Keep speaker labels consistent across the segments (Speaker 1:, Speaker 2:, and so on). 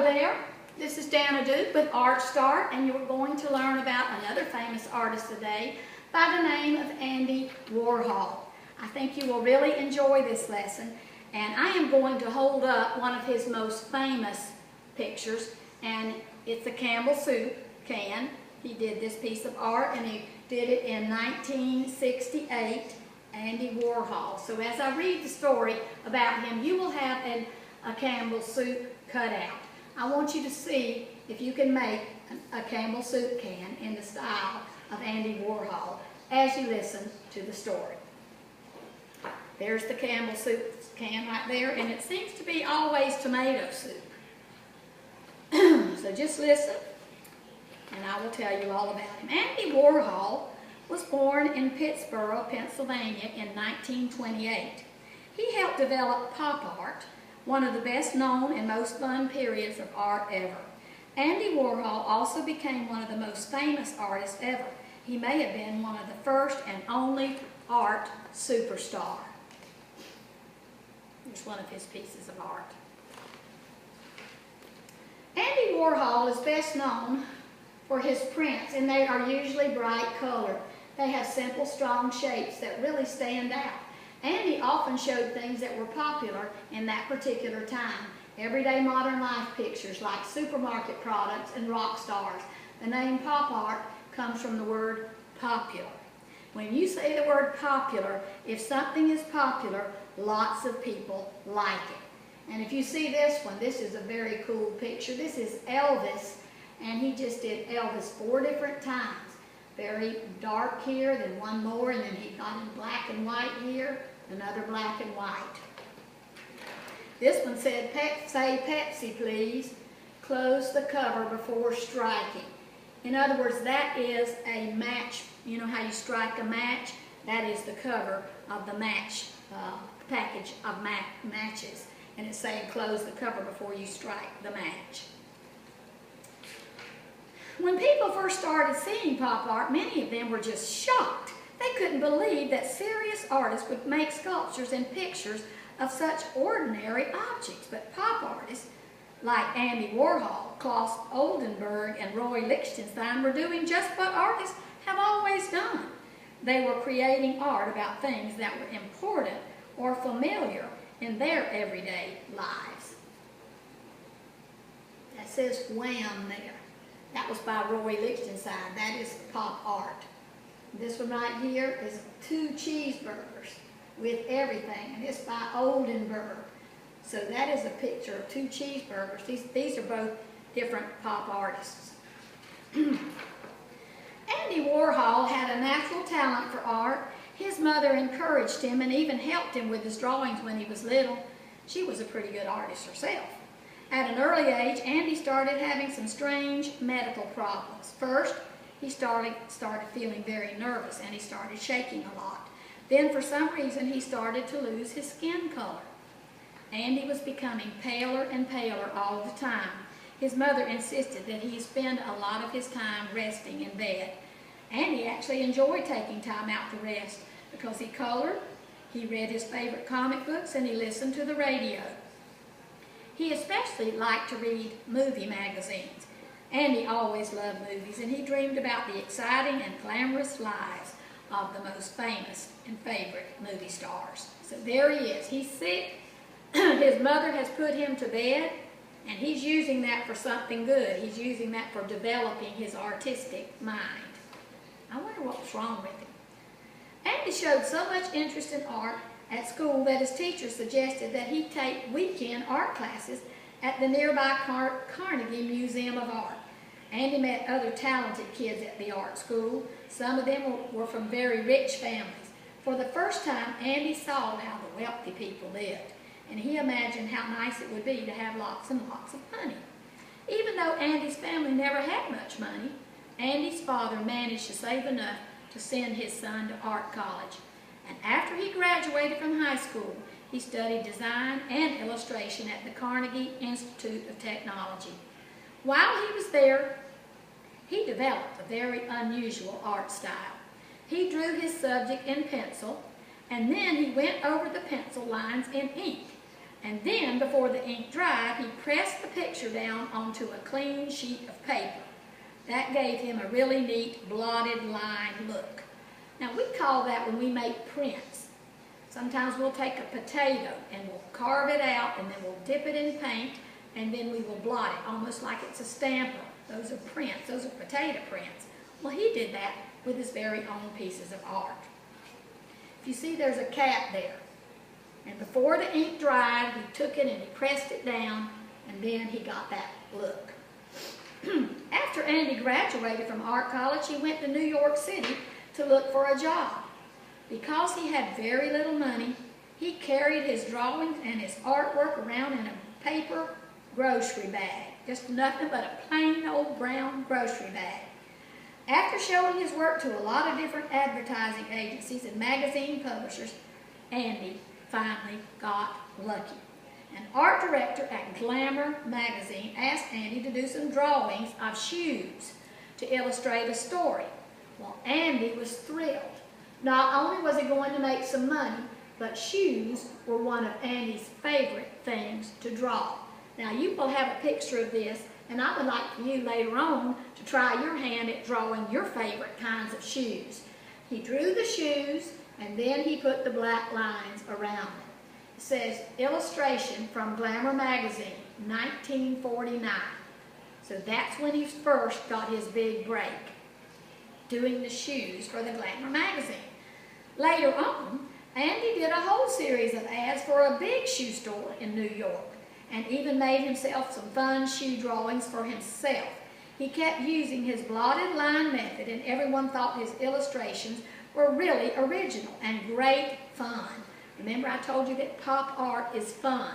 Speaker 1: Hello there, this is Dana Duke with Art Start, and you're going to learn about another famous artist today by the name of Andy Warhol. I think you will really enjoy this lesson, and I am going to hold up one of his most famous pictures, and it's a Campbell soup can. He did this piece of art, and he did it in 1968, Andy Warhol. So as I read the story about him, you will have a Campbell soup cut out. I want you to see if you can make a Campbell soup can in the style of Andy Warhol as you listen to the story. There's the Campbell soup can right there, and it seems to be always tomato soup. So just listen, and I will tell you all about him. Andy Warhol was born in Pittsburgh, Pennsylvania in 1928. He helped develop pop art, one of the best known and most fun periods of art ever. Andy Warhol also became one of the most famous artists ever. He may have been one of the first and only art superstar. Here's one of his pieces of art. Andy Warhol is best known for his prints, and they are usually bright colored. They have simple, strong shapes that really stand out. Andy often showed things that were popular in that particular time. Everyday modern life pictures like supermarket products and rock stars. The name pop art comes from the word popular. When you say the word popular, if something is popular, lots of people like it. And if you see this one, this is a very cool picture. This is Elvis, and he just did Elvis 4 different times. Very dark here, then one more, and then he got in black and white here, another black and white. This one said, say Pepsi please, close the cover before striking. In other words, that is a match. You know how you strike a match? That is the cover of the match package of matches. And it's saying close the cover before you strike the match. When people first started seeing pop art, many of them were just shocked. They couldn't believe that serious artists would make sculptures and pictures of such ordinary objects. But pop artists like Andy Warhol, Klaus Oldenburg, and Roy Lichtenstein were doing just what artists have always done. They were creating art about things that were important or familiar in their everyday lives. That says Wham there. That was by Roy Lichtenstein. That is pop art. This one right here is 2 cheeseburgers with everything, and it's by Oldenburg. So that is a picture of 2 cheeseburgers. These are both different pop artists. Andy Warhol had a natural talent for art. His mother encouraged him and even helped him with his drawings when he was little. She was a pretty good artist herself. At an early age, Andy started having some strange medical problems. First, he started feeling very nervous, and he started shaking a lot. Then, for some reason, he started to lose his skin color. Andy was becoming paler and paler all the time. His mother insisted that he spend a lot of his time resting in bed. Andy actually enjoyed taking time out to rest because he colored, he read his favorite comic books, and he listened to the radio. He especially liked to read movie magazines. Andy always loved movies, and he dreamed about the exciting and glamorous lives of the most famous and favorite movie stars. So there he is. He's sick. His mother has put him to bed, and he's using that for something good. He's using that for developing his artistic mind. I wonder what was wrong with him. Andy showed so much interest in art at school that his teacher suggested that he take weekend art classes at the nearby Carnegie Museum of Art. Andy met other talented kids at the art school. Some of them were from very rich families. For the first time, Andy saw how the wealthy people lived, and he imagined how nice it would be to have lots and lots of money. Even though Andy's family never had much money, Andy's father managed to save enough to send his son to art college. And after he graduated from high school, he studied design and illustration at the Carnegie Institute of Technology. While he was there, he developed a very unusual art style. He drew his subject in pencil, and then he went over the pencil lines in ink. And then, before the ink dried, he pressed the picture down onto a clean sheet of paper. That gave him a really neat blotted line look. Now, we call that when we make prints. Sometimes we'll take a potato and we'll carve it out, and then we'll dip it in paint, and then we will blot it, almost like it's a stamper. Those are prints. Those are potato prints. Well, he did that with his very own pieces of art. If you see, there's a cat there. And before the ink dried, he took it and he pressed it down, and then he got that look. After Andy graduated from art college, he went to New York City to look for a job. Because he had very little money, he carried his drawings and his artwork around in a paper grocery bag. Just nothing but a plain old brown grocery bag. After showing his work to a lot of different advertising agencies and magazine publishers, Andy finally got lucky. An art director at Glamour magazine asked Andy to do some drawings of shoes to illustrate a story. Well, Andy was thrilled. Not only was he going to make some money, but shoes were one of Andy's favorite things to draw. Now, you will have a picture of this, and I would like for you later on to try your hand at drawing your favorite kinds of shoes. He drew the shoes, and then he put the black lines around them. It says, illustration from Glamour magazine, 1949. So that's when he first got his big break, doing the shoes for the Glamour magazine. Later on, Andy did a whole series of ads for a big shoe store in New York, and even made himself some fun shoe drawings for himself. He kept using his blotted line method, and everyone thought his illustrations were really original and great fun. Remember, I told you that pop art is fun.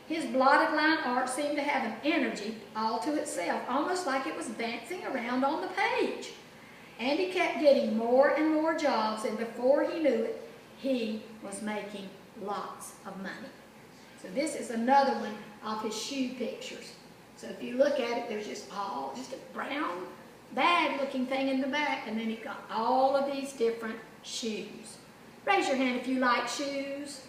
Speaker 1: His blotted line art seemed to have an energy all to itself, almost like it was dancing around on the page. Andy kept getting more and more jobs, and before he knew it, he was making lots of money. So this is another one of his shoe pictures. So if you look at it, there's just a brown bag looking thing in the back, and then he's got all of these different shoes. Raise your hand if you like shoes.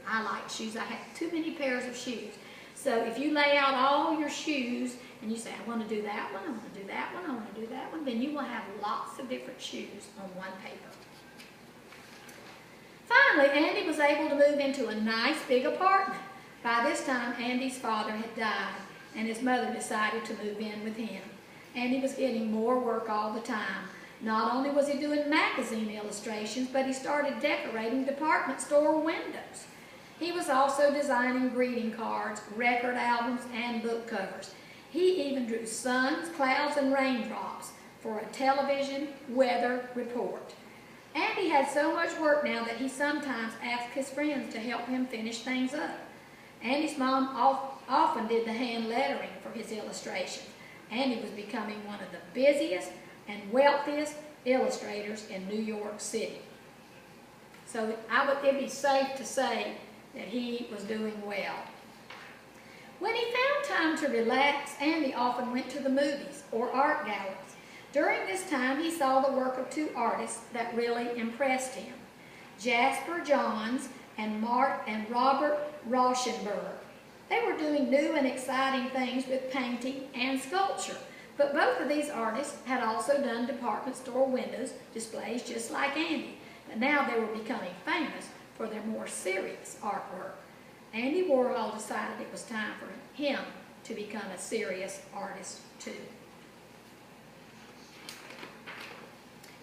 Speaker 1: I like shoes. I have too many pairs of shoes. So if you lay out all your shoes and you say, I want to do that one, I want to do that one, I want to do that one, then you will have lots of different shoes on one paper. Finally, Andy was able to move into a nice big apartment. By this time, Andy's father had died, and his mother decided to move in with him. Andy was getting more work all the time. Not only was he doing magazine illustrations, but he started decorating department store windows. He was also designing greeting cards, record albums, and book covers. He even drew suns, clouds, and raindrops for a television weather report. Andy had so much work now that he sometimes asked his friends to help him finish things up. Andy's mom often did the hand lettering for his illustrations. Andy was becoming one of the busiest and wealthiest illustrators in New York City. So it'd be safe to say that he was doing well. When he found time to relax, Andy often went to the movies or art galleries. During this time, he saw the work of two artists that really impressed him, Jasper Johns and Robert Rauschenberg. They were doing new and exciting things with painting and sculpture, but both of these artists had also done department store windows displays just like Andy, but now they were becoming famous for their more serious artwork. Andy Warhol decided it was time for him to become a serious artist too.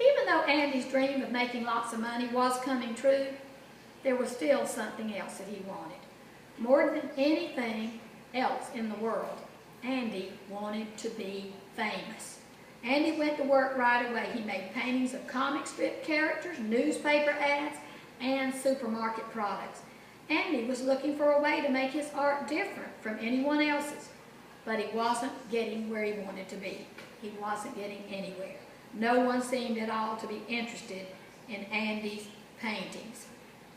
Speaker 1: Even though Andy's dream of making lots of money was coming true, there was still something else that he wanted. More than anything else in the world, Andy wanted to be famous. Andy went to work right away. He made paintings of comic strip characters, newspaper ads, and supermarket products. Andy was looking for a way to make his art different from anyone else's, but he wasn't getting where he wanted to be. He wasn't getting anywhere. No one seemed at all to be interested in Andy's paintings.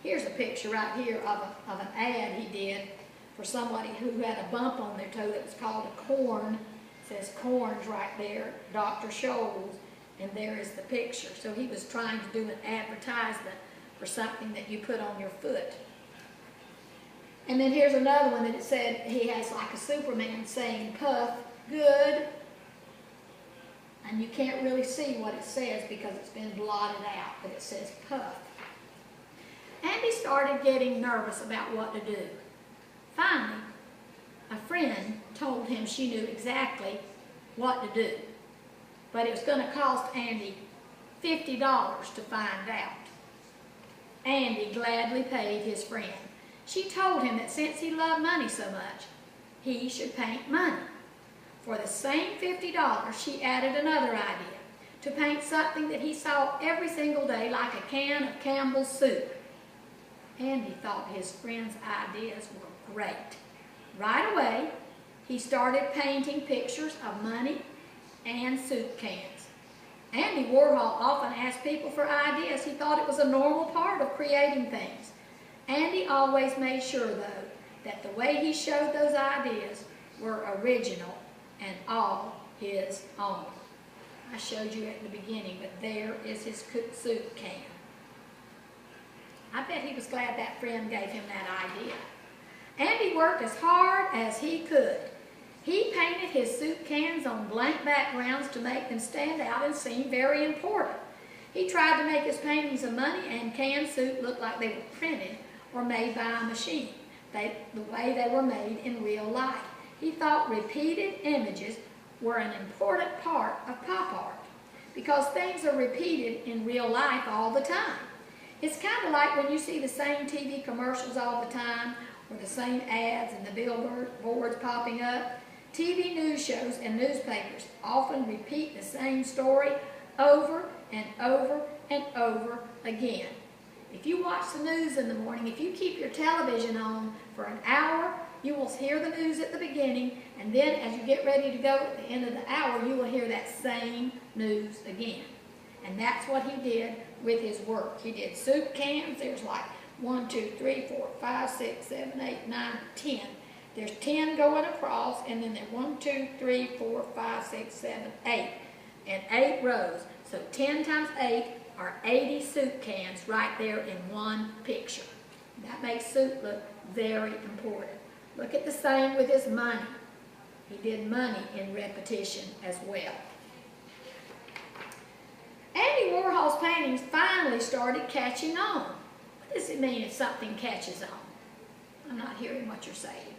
Speaker 1: Here's a picture right here of an ad he did for somebody who had a bump on their toe that was called a corn. It says corns right there, Dr. Scholl's, and there is the picture. So he was trying to do an advertisement for something that you put on your foot. And then here's another one that it said he has like a Superman saying, "Puff, good." And you can't really see what it says because it's been blotted out, but it says puff. Andy started getting nervous about what to do. Finally, a friend told him she knew exactly what to do, but it was going to cost Andy $50 to find out. Andy gladly paid his friend. She told him that since he loved money so much, he should paint money. For the same $50, she added another idea, to paint something that he saw every single day, like a can of Campbell's soup. Andy thought his friend's ideas were great. Right away, he started painting pictures of money and soup cans. Andy Warhol often asked people for ideas. He thought it was a normal part of creating things. Andy always made sure, though, that the way he showed those ideas were original and all his own. I showed you at the beginning, but there is his soup can. I bet he was glad that friend gave him that idea. Andy worked as hard as he could. He painted his soup cans on blank backgrounds to make them stand out and seem very important. He tried to make his paintings of money and canned soup look like they were printed or made by a machine, the way they were made in real life. He thought repeated images were an important part of pop art because things are repeated in real life all the time. It's kind of like when you see the same TV commercials all the time or the same ads and the billboards popping up. TV news shows and newspapers often repeat the same story over and over and over again. If you watch the news in the morning, if you keep your television on for an hour, you will hear the news at the beginning, and then as you get ready to go at the end of the hour, you will hear that same news again. And that's what he did with his work. He did soup cans. There's like 1, 2, 3, 4, 5, 6, 7, 8, 9, 10. There's 10 going across, and then there's 1, 2, 3, 4, 5, 6, 7, 8. And 8 rows. So 10 times 8 are 80 soup cans right there in one picture. That makes soup look very important. Look at the same with his money. He did money in repetition as well. Andy Warhol's paintings finally started catching on. What does it mean if something catches on? I'm not hearing what you're saying.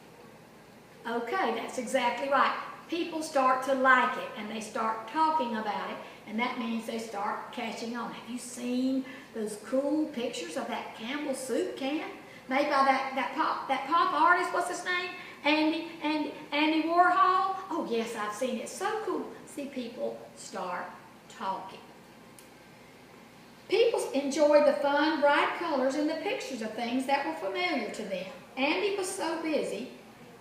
Speaker 1: Okay, that's exactly right. People start to like it and they start talking about it, and that means they start catching on. Have you seen those cool pictures of that Campbell soup can made by that pop artist? What's his name? Andy Warhol? Oh yes, I've seen it. So cool. See, people start talking. People enjoyed the fun, bright colors and the pictures of things that were familiar to them. Andy was so busy,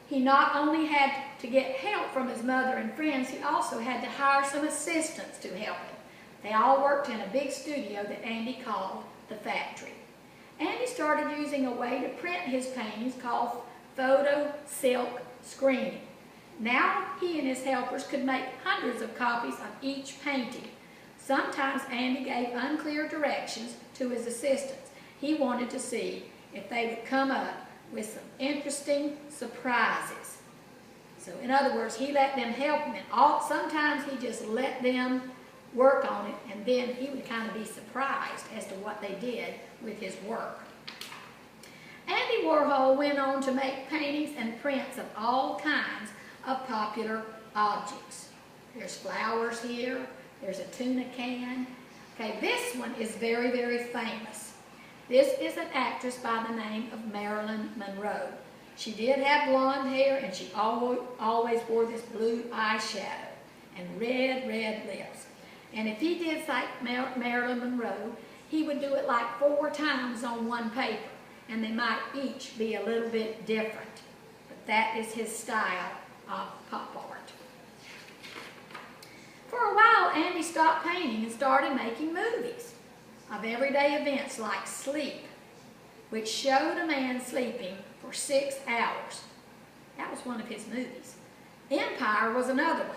Speaker 1: he not only had to get help from his mother and friends, he also had to hire some assistants to help him. They all worked in a big studio that Andy called the factory. Andy started using a way to print his paintings called photo silk screening. Now he and his helpers could make hundreds of copies of each painting. Sometimes Andy gave unclear directions to his assistants. He wanted to see if they would come up with some interesting surprises. So in other words, he let them help him, and sometimes he just let them work on it, and then he would kind of be surprised as to what they did with his work. Andy Warhol went on to make paintings and prints of all kinds of popular objects. There's flowers here. There's a tuna can. Okay, this one is very, very famous. This is an actress by the name of Marilyn Monroe. She did have blonde hair, and she always wore this blue eyeshadow and red lips. And if he did like Marilyn Monroe, he would do it like 4 times on one paper, and they might each be a little bit different. But that is his style of pop art. For a while, Andy stopped painting and started making movies of everyday events like Sleep, which showed a man sleeping for 6 hours. That was one of his movies. Empire was another one.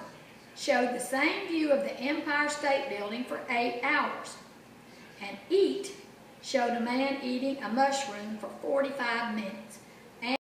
Speaker 1: Showed the same view of the Empire State Building for 8 hours. And Eat showed a man eating a mushroom for 45 minutes.